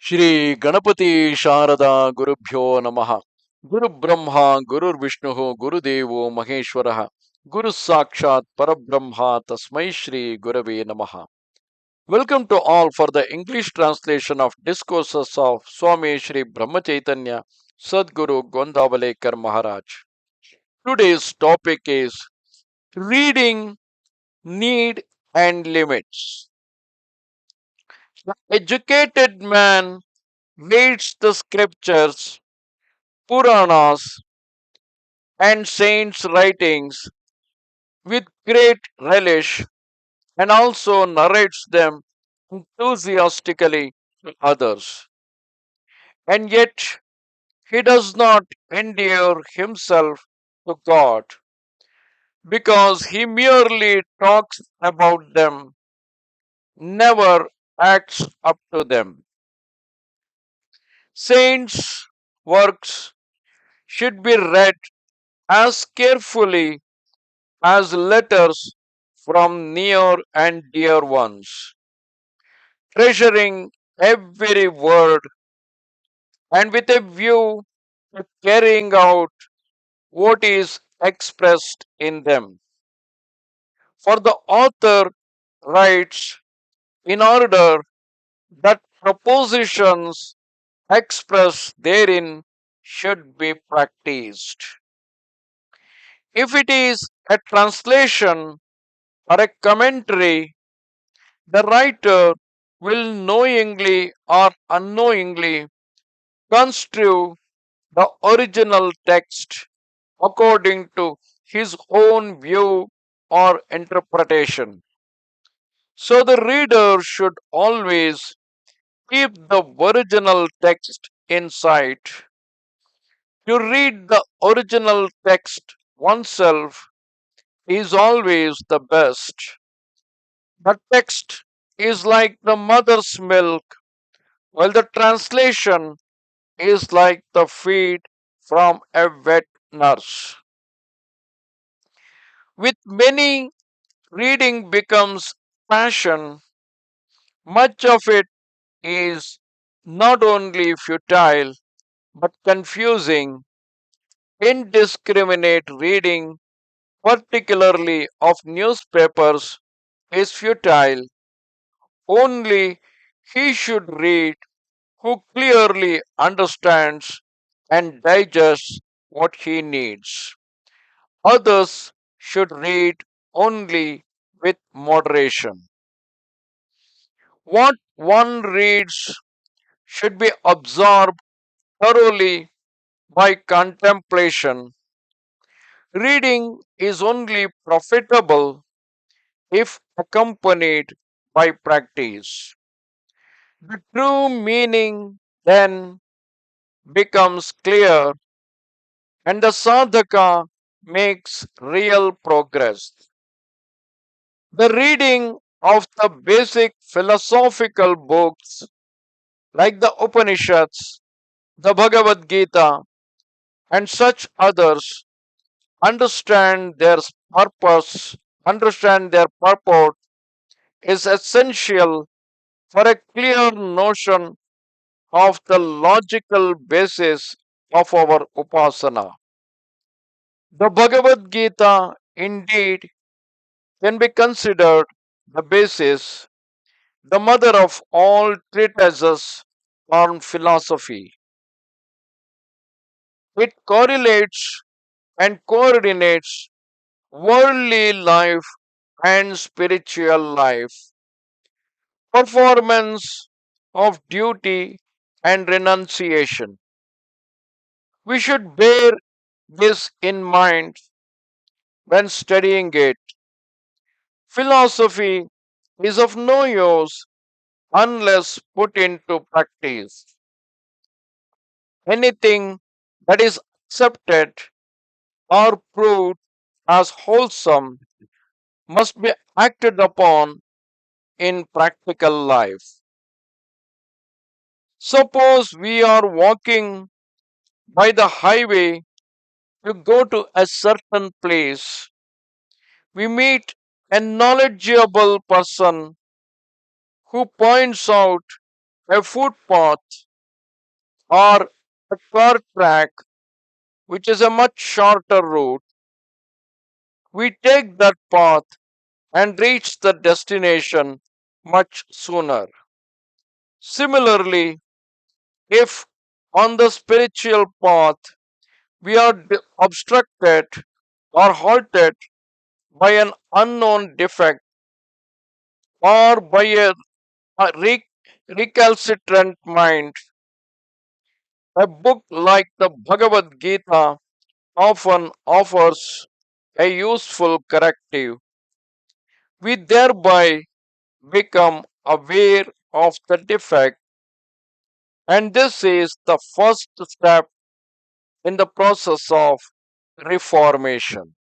ಶ್ರೀ ಗಣಪತಿ ಶಾರದಾ ಗುರುಭ್ಯೋ ನಮಃ. ಗುರು ಬ್ರಹ್ಮ ಗುರುರ್ ವಿಷ್ಣು ಗುರುದೇವೋ ಮಹೇಶ್ವರ ಗುರು ಸಾಕ್ಷಾತ್ ಪರಬ್ರಹ್ಮ ತಸ್ಮೈ ಶ್ರೀ ಗುರವೇ ನಮಃ. Welcome to all for the English translation of discourses of Swami Sri Brahma Chaithanya Sadguru Gondavalekar Maharaj. Today's topic is reading, need and limits. The educated man reads the scriptures, Puranas, and saints' writings with great relish and also narrates them enthusiastically to others. And yet he does not endear himself to God because he merely talks about them, never acts up to them. Saints' works should be read as carefully as letters from near and dear ones, treasuring every word and with a view to carrying out what is expressed in them. For the author writes in order that propositions expressed therein should be practiced. If it is a translation or a commentary, the writer will knowingly or unknowingly construe the original text according to his own view or interpretation. So the reader should always keep the original text in sight. To read the original text oneself is always the best. The text is like the mother's milk, while the translation is like the feed from a wet nurse. With many, reading becomes passion. Much of it is not only futile but confusing. Indiscriminate reading, particularly of newspapers, is futile. Only he should read who clearly understands and digests what he needs. Others should read only with moderation. What one reads should be absorbed thoroughly by contemplation. Reading is only profitable if accompanied by practice. The true meaning then becomes clear and the sadhaka makes real progress. The reading of the basic philosophical books like the Upanishads, the Bhagavad Gita, and such others understand their purpose, understand their purport is essential for a clear notion of the logical basis of our upasana. The Bhagavad Gita indeed can be considered the basis, the mother of all treatises on philosophy. It correlates and coordinates worldly life and spiritual life, performance of duty and renunciation. We should bear this in mind when studying it. Philosophy is of no use unless put into practice. Anything that is accepted or proved as wholesome must be acted upon in practical life. Suppose we are walking by the highway to go to a certain place. We meet a knowledgeable person who points out a footpath, or a car track, which is a much shorter route, we take that path and reach the destination much sooner. Similarly, if on the spiritual path we are obstructed or halted by an unknown defect or by a recalcitrant mind, a book like the Bhagavad Gita often offers a useful corrective. We thereby become aware of the defect, and this is the first step in the process of reformation.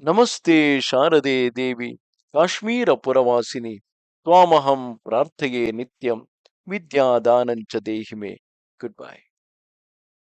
Namaste Sharade Devi, Kashmira Puravasini, Twamaham Prarthage Nityam, Vidya Danancha Dehime. Goodbye.